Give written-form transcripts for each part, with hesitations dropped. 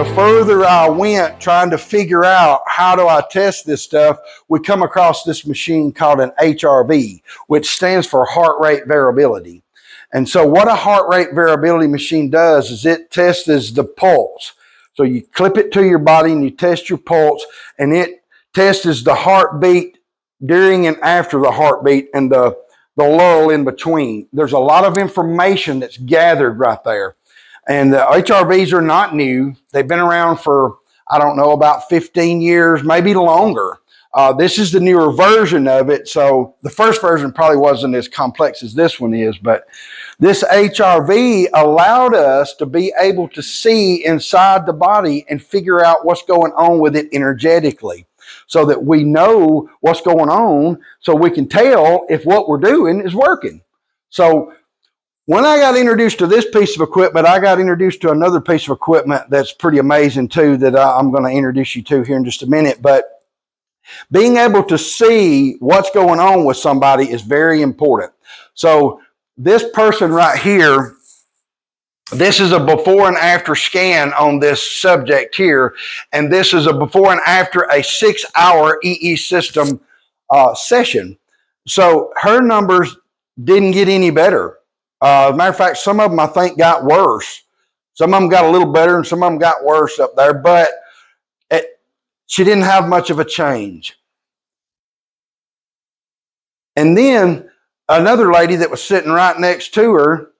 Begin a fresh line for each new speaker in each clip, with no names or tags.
the further I went trying to figure out how do I test this stuff, we come across this machine called an HRV, which stands for heart rate variability. And so what a heart rate variability machine does is it tests the pulse. So you clip it to your body and you test your pulse, and it tests the heartbeat during and after the heartbeat and the lull in between. There's a lot of information that's gathered right there. And the HRVs are not new. They've been around for, I don't know, about 15 years, maybe longer. This is the newer version of it. So the first version probably wasn't as complex as this one is, but this HRV allowed us to be able to see inside the body and figure out what's going on with it energetically, so that we know what's going on, so we can tell if what we're doing is working. So when I got introduced to this piece of equipment, I got introduced to another piece of equipment that's pretty amazing too, that I'm going to introduce you to here in just a minute. But being able to see what's going on with somebody is very important. So this person right here, this is a before and after scan on this subject here. And this is a before and after a 6-hour EESystem session. So her numbers didn't get any better. As a matter of fact, some of them I think got worse. Some of them got a little better and some of them got worse up there, but she didn't have much of a change. And then another lady that was sitting right next to her,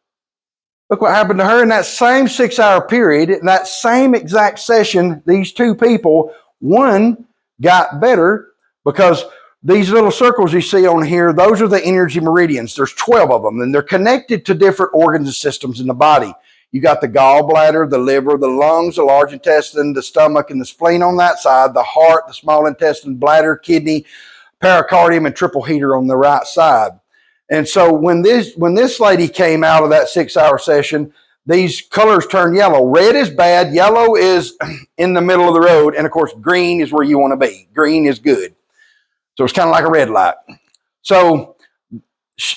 look what happened to her in that same 6-hour period, in that same exact session. These two people, one got better because these little circles you see on here, those are the energy meridians. There's 12 of them, and they're connected to different organs and systems in the body. You got the gallbladder, the liver, the lungs, the large intestine, the stomach, and the spleen on that side, the heart, the small intestine, bladder, kidney, pericardium, and triple heater on the right side. And so when this lady came out of that 6-hour session, these colors turned yellow. Red is bad, yellow is in the middle of the road, and of course green is where you want to be. Green is good. So it's kind of like a red light. So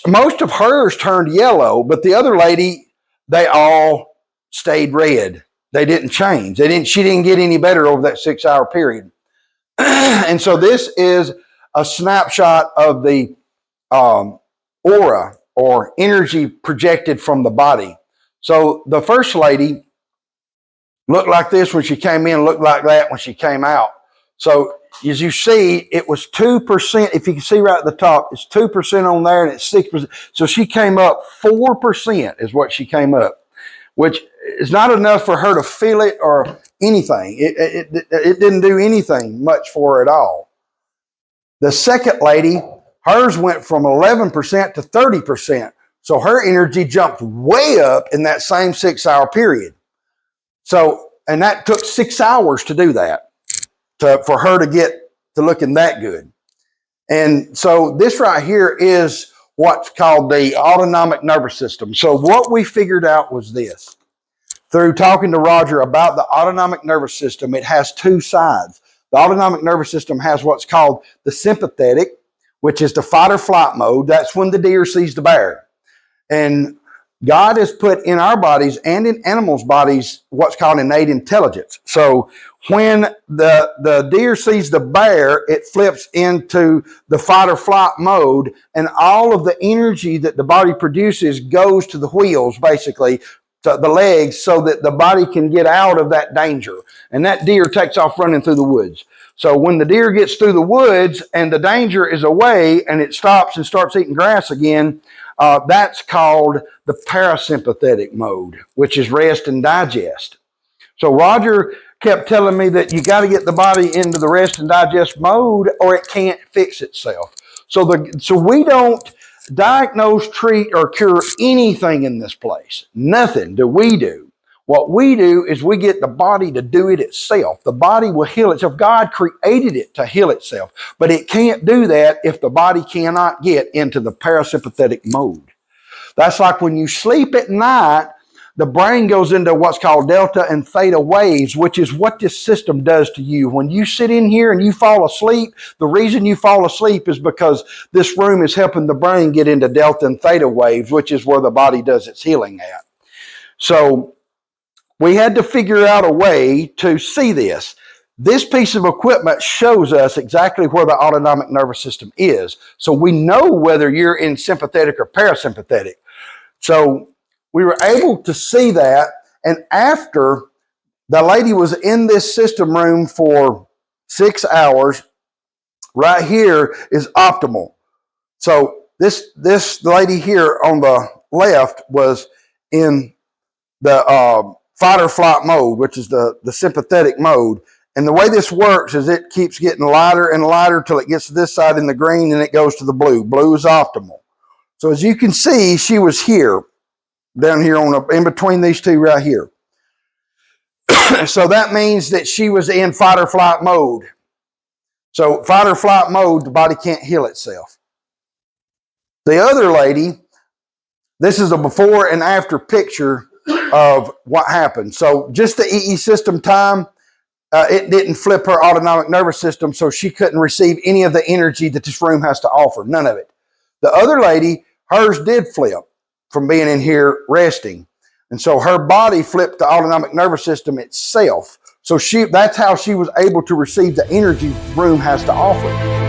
most of hers turned yellow, but the other lady, they all stayed red. They didn't change. She didn't get any better over that 6-hour period. And so this is a snapshot of the aura or energy projected from the body. So the first lady looked like this when she came in, looked like that when she came out. So as you see, it was 2%. If you can see right at the top, it's 2% on there and it's 6%. So she came up 4% is what she came up, which is not enough for her to feel it or anything. It didn't do anything much for her at all. The second lady, hers went from 11% to 30%. So her energy jumped way up in that same 6-hour period. So, and that took 6 hours to do that, for her to get to looking that good. And so this right here is what's called the autonomic nervous system. So what we figured out was this. Through talking to Roger about the autonomic nervous system, it has two sides. The autonomic nervous system has what's called the sympathetic, which is the fight or flight mode. That's when the deer sees the bear. And God has put in our bodies and in animals' bodies what's called innate intelligence. So when the deer sees the bear, it flips into the fight or flight mode, and all of the energy that the body produces goes to the wheels, basically, to the legs, so that the body can get out of that danger. And that deer takes off running through the woods. So when the deer gets through the woods and the danger is away and it stops and starts eating grass again, that's called the parasympathetic mode, which is rest and digest. So Roger kept telling me that you got to get the body into the rest and digest mode or it can't fix itself. So we don't diagnose, treat, or cure anything in this place. Nothing do we do. What we do is we get the body to do it itself. The body will heal itself. God created it to heal itself, but it can't do that if the body cannot get into the parasympathetic mode. That's like when you sleep at night, the brain goes into what's called delta and theta waves, which is what this system does to you. When you sit in here and you fall asleep, the reason you fall asleep is because this room is helping the brain get into delta and theta waves, which is where the body does its healing at. So we had to figure out a way to see this. This piece of equipment shows us exactly where the autonomic nervous system is. So we know whether you're in sympathetic or parasympathetic. So we were able to see that. And after the lady was in this system room for 6 hours, right here is optimal. So this lady here on the left was in the fight or flight mode, which is the sympathetic mode. And the way this works is it keeps getting lighter and lighter till it gets to this side in the green and it goes to the blue. Blue is optimal. So as you can see, she was here, down here in between these two right here. So that means that she was in fight or flight mode. So fight or flight mode, the body can't heal itself. The other lady, this is a before and after picture of what happened. So just the EESystem time, it didn't flip her autonomic nervous system, so she couldn't receive any of the energy that this room has to offer. None of it. The other lady, hers did flip from being in here resting. And so her body flipped the autonomic nervous system itself. So that's how she was able to receive the energy the room has to offer.